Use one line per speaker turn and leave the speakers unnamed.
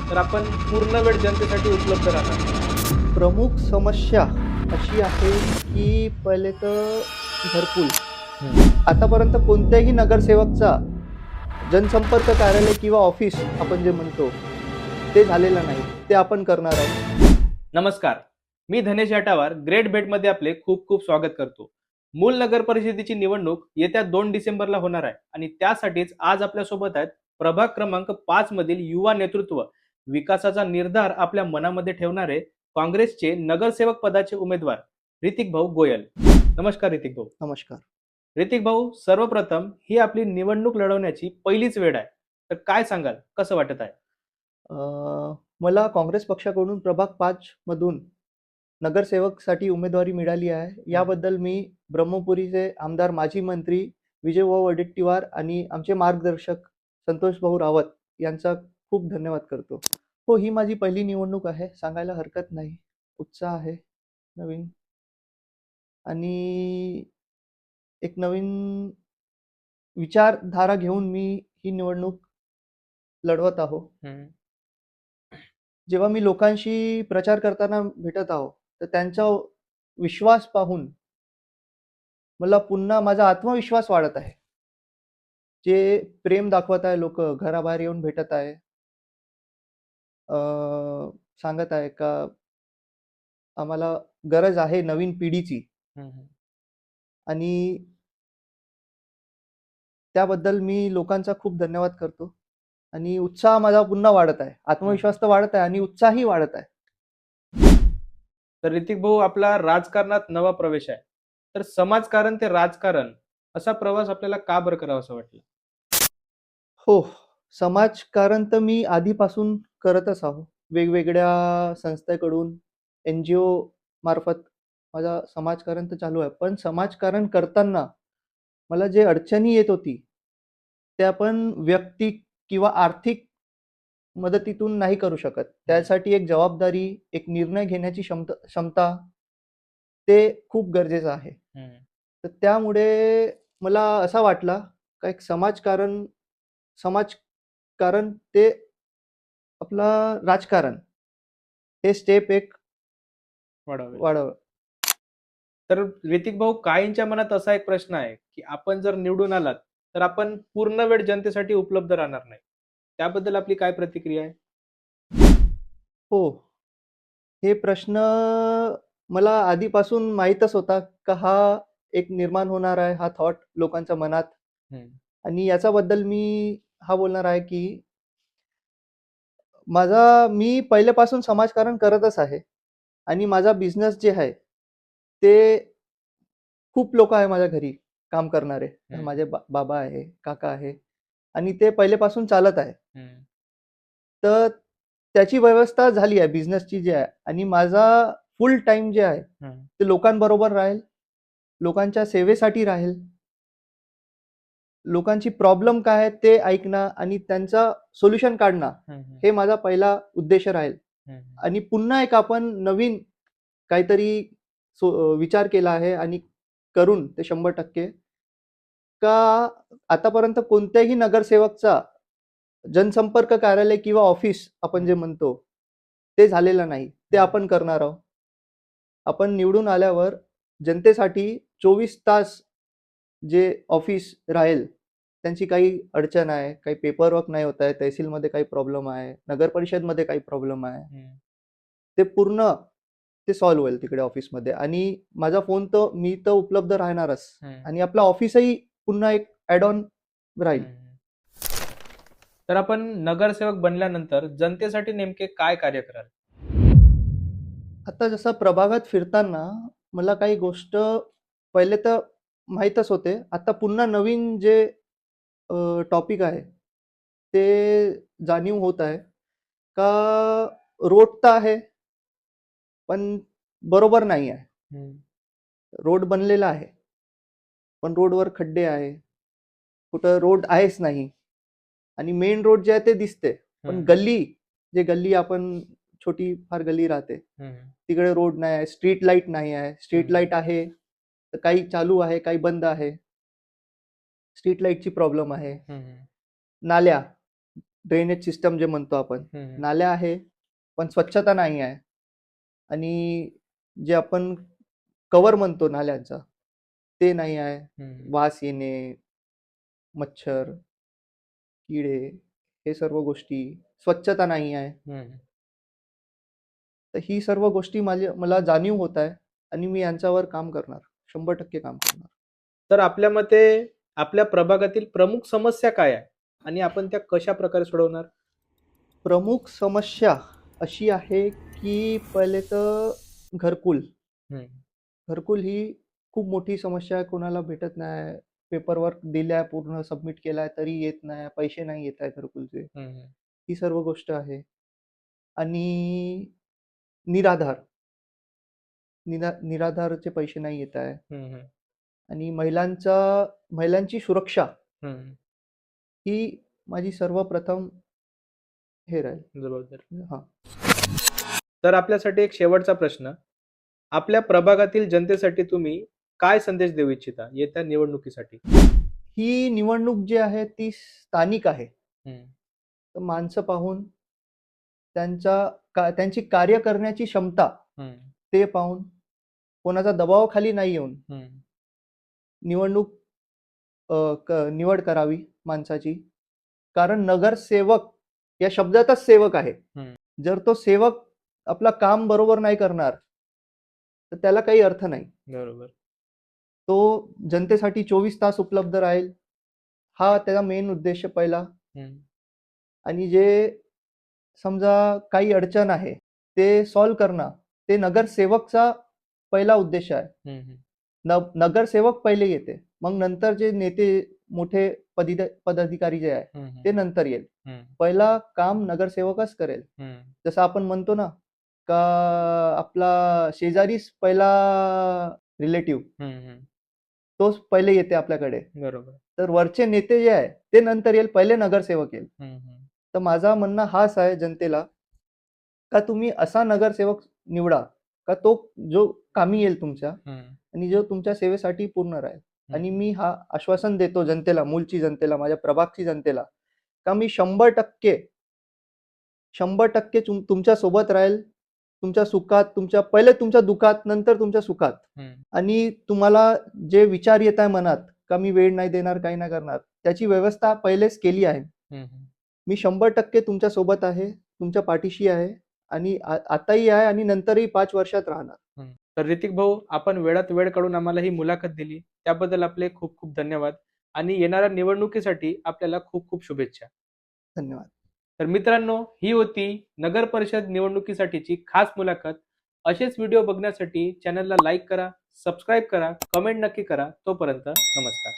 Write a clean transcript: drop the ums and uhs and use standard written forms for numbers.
तर आपण पूर्ण वेळ जनतेसाठी उपलब्ध राहणार.
प्रमुख समस्या अशी आहे की पहिले तर घरकुल. आतापर्यंत कोणत्याही नगरसेवकचा जनसंपर्क कार्यालय किंवा ऑफिस आपण जे म्हणतो ते झालेलं नाही. ते आपण करणार आहोत.
नमस्कार, मी धनेश याटावार ग्रेट बेटमध्ये आपले खूप खूप स्वागत करतो. मूल नगर परिषदेची निवडणूक येत्या 2 डिसेंबरला होणार आहे आणि त्यासाठीच आज आपल्यासोबत आहेत प्रभाग क्रमांक 5 मधील युवा नेतृत्व, विकासाचा निर्धार आपल्या मनामध्ये ठेवणारे काँग्रेसचे नगरसेवक पदाचे उमेदवार ऋतिक भाऊ गोयल. नमस्कार ऋतिक भाऊ.
नमस्कार.
ऋतिक भाऊ, सर्वप्रथम ही आपली निवडणूक लढवण्याची पहिलीच वेळ आहे, तर काय सांगाल, कसं वाटत आहे?
मला काँग्रेस पक्षाकडून प्रभाग 5 मधून नगरसेवकसाठी उमेदवारी मिळाली आहे. याबद्दल मी ब्रह्मपुरीचे आमदार माजी मंत्री विजयभाऊ वडेट्टीवार आणि आमचे मार्गदर्शक संतोषभाऊ रावत यांचा खूप धन्यवाद करतो. हो, ही माझी पहिली निवडणूक आहे, सांगायला हरकत नाही. उत्साह आहे नवीन आणि एक नवीन विचारधारा घेऊन मी ही निवडणूक लढवत आहो. जेव्हा मी लोकांशी प्रचार करताना भेटत आहो, तर त्यांचा विश्वास पाहून मला पुन्हा माझा आत्मविश्वास वाढत आहे. जे प्रेम दाखवत आहे लोक, घराबाहेर येऊन भेटत आहे, सांगत आहे का आम्हाला गरज आहे नवीन पिढीची, आणि त्याबद्दल मी लोकांचा खूप धन्यवाद करतो. आणि उत्साह माझा पुन्हा वाढत आहे. आत्मविश्वास तर वाढत आहे आणि उत्साहही वाढत आहे.
तर ऋतिक भाऊ, आपला राजकारणात नवा प्रवेश आहे, तर समाजकारण ते राजकारण असा प्रवास आपल्याला का बरं करावा असं वाटलं?
हो, समाजकारण तर मी आधीपासून करतच आहो. वेगवेगळ्या संस्थेकडून, NGO मार्फत माझा समाजकारण तर चालू आहे. पण समाजकारण करताना मला जे अडचणी येत होती, ते आपण व्यक्तिक किंवा आर्थिक मदतीतून नाही करू शकत. त्यासाठी एक जबाबदारी, एक निर्णय घेण्याची क्षमता ते खूप गरजेचं आहे. तर त्यामुळे मला असा वाटला का एक समाजकारण ते आपलं राजकारण हे स्टेप एक
वाढावे.
वाढव.
तर ऋतिक भाऊ, काहींच्या मनात असा एक प्रश्न आहे की आपण जर निवडून आलात तर आपण पूर्ण वेळ जनतेसाठी उपलब्ध राहणार नाही. त्याबद्दल आपली काय प्रतिक्रिया आहे?
हो, हे प्रश्न मला आधीपासून माहीतच होता का हा एक निर्माण होणार आहे, हा थॉट लोकांच्या मनात. आणि याच्याबद्दल मी हा बोलणार आहे की मी पहिल्यापासून समाजकारण करतच आहे. आणि माझा बिझनेस जे आहे ते खूप लोक आहे माझ्या घरी काम करणारे. माझे बाबा आहे, काका आहे, आणि ते पहिलेपासून चालत आहे. तर त्याची व्यवस्था झाली आहे बिझनेसची जी आहे, आणि माझा फुल टाइम जे आहे ते लोकांबरोबर राहील, लोकांच्या सेवेसाठी राहील. लोकांची प्रॉब्लेम काय आहे ते ऐकणं आणि त्यांचा सोल्युशन काढणं हे माझा पहिला उद्देश राहील. आणि पुन्हा एक आपण नवीन काहीतरी विचार केला आहे आणि करून ते 100% का आतापर्यंत कोणत्याही नगरसेवकचा जनसंपर्क कार्यालय किंवा ऑफिस आपण जे म्हणतो ते झालेलं नाही. ते आपण करणार आहोत. आपण निवडून आल्यावर जनतेसाठी 24 तास जे ऑफिस राहील, त्यांची काही अडचण आहे, काही पेपरवर्क नाही होत आहे, तहसीलमध्ये काही प्रॉब्लेम आहे, नगर परिषदमध्ये काही प्रॉब्लेम आहे, ते पूर्ण ते सॉल्व्ह होईल तिकडे ऑफिसमध्ये. आणि माझा फोन तर मी तर उपलब्ध राहणारच, आणि आपला ऑफिसही पुन्हा एक ॲड ऑन राहील.
तर आपण नगरसेवक बनल्यानंतर जनतेसाठी नेमके काय कार्य कराल?
आता जसं प्रभागात फिरताना मला काही गोष्ट पहिले तर माहीतच होते. आता पुन्हा नवीन जे टॉपिक आहे ते जाणीव होत आहे का रोड तर आहे, पण बरोबर नाही आहे. रोड बनलेला आहे, पण रोडवर खड्डे आहे, कुठं रोड आहेच नाही. आणि मेन रोड जे आहे ते दिसते, पण गल्ली आपण छोटी फार गल्ली राहते, तिकडे रोड नाही आहे, स्ट्रीट लाईट नाही आहे. स्ट्रीट लाईट आहे तर काही चालू आहे, काही बंद आहे. स्ट्रीट लाईटची प्रॉब्लेम आहे. नाल्या ड्रेनेज सिस्टम जे म्हणतो आपण, नाल्या आहे पण स्वच्छता नाही आहे. आणि जे आपण कव्हर म्हणतो नाल्यांचा ते नाही आहे. वास येणे, मच्छर, किडे, हे सर्व गोष्टी, स्वच्छता नाही आहे. तर ही सर्व गोष्टी मला जाणीव होत आहे आणि मी यांच्यावर काम करणार, 100% काम करणार.
तर आपल्या मते आपल्या प्रभागातील प्रमुख समस्या काय आहे आणि आपण त्या कशा प्रकारे सोडवणार?
प्रमुख समस्या अशी आहे की पहिले तर घरकुल ही खूप मोठी समस्या आहे. कोणाला भेटत नाही. पेपरवर्क दिलाय, पूर्ण सबमिट केलाय तरी येत नाही, पैसे नाही येत आहे घरकुलचे. ही सर्व गोष्ट आहे. आणि निराधार निराधारचे पैसे नाही येत आहे. आणि महिलांची सुरक्षा ही माझी सर्वप्रथम हे राहील
जबाबदारी.
हा.
तर आपल्यासाठी एक शेवटचा प्रश्न, आपल्या प्रभागातील जनतेसाठी तुम्ही काय संदेश देऊ इच्छिता येत्या निवडणुकीसाठी?
ही निवडणूक जी आहे ती स्थानिक आहे. तर माणसं पाहून त्यांची कार्य करण्याची क्षमता ते पाहून, कोणाचा दबावाखाली नाही येऊन निवडणूक निवड करावी माणसाची. कारण नगरसेवक या शब्दातच सेवक आहे. जर तो सेवक आपला काम बरोबर नाही करणार तर त्याला काही अर्थ नाही.
बरोबर.
तो जनतेसाठी 24 तास उपलब्ध राहील, हा त्याचा मेन उद्देश पहिला. आणि जे समजा काही अडचण आहे ते सॉल्व्ह करणं, ते नगरसेवकचा पहिला उद्देश आहे. नगरसेवक पहिले येते, मग नंतर जे नेते मोठे पदाधिकारी जे आहे ते नंतर येईल. पहिला काम नगरसेवकच करेल. जसं आपण म्हणतो ना का आपला शेजारीच पहिला रिलेटिव्ह, तोच पहिले येते आपल्याकडे.
बरोबर.
तर वरचे नेते जे आहे ते नंतर येईल, पहिले नगरसेवक येईल. तर माझा म्हणणं हाच आहे जनतेला का तुम्ही असा नगरसेवक निवडा का तो जो कामी येईल तुमच्या आणि जो तुमच्या सेवेसाठी पूर्ण राहील. आणि मी हा आश्वासन देतो जनतेला, मूलची जनतेला, माझ्या प्रभागची जनतेला, का मी 100% तुमच्या सोबत राहील. तुमच्या सुखात, पहिले तुमच्या दुःखात, नंतर तुमच्या सुखात. आणि तुम्हाला जे विचार येत आहे मनात का मी वेळ नाही देणार, काही नाही करणार, त्याची व्यवस्था पहिलेच केली आहे. मी 100% तुमच्या सोबत आहे, तुमच्या पाठीशी आहे आणि आताही आहे आणि नंतरही 5 वर्षात राहणार.
तर ऋतिक भाऊ, आपण वेळात वेळ काढून आम्हाला ही मुलाखत दिली त्याबद्दल आपले खूप खूप धन्यवाद आणि येणाऱ्या निवडणुकीसाठी आपल्याला खूप खूप शुभेच्छा.
धन्यवाद.
तर मित्रांनो, ही होती नगर परिषद निवडणुकीसाठीची खास मुलाखत. असेच व्हिडिओ बघण्यासाठी चॅनलला लाईक करा, सबस्क्राईब करा, कमेंट नक्की करा. तोपर्यंत नमस्कार.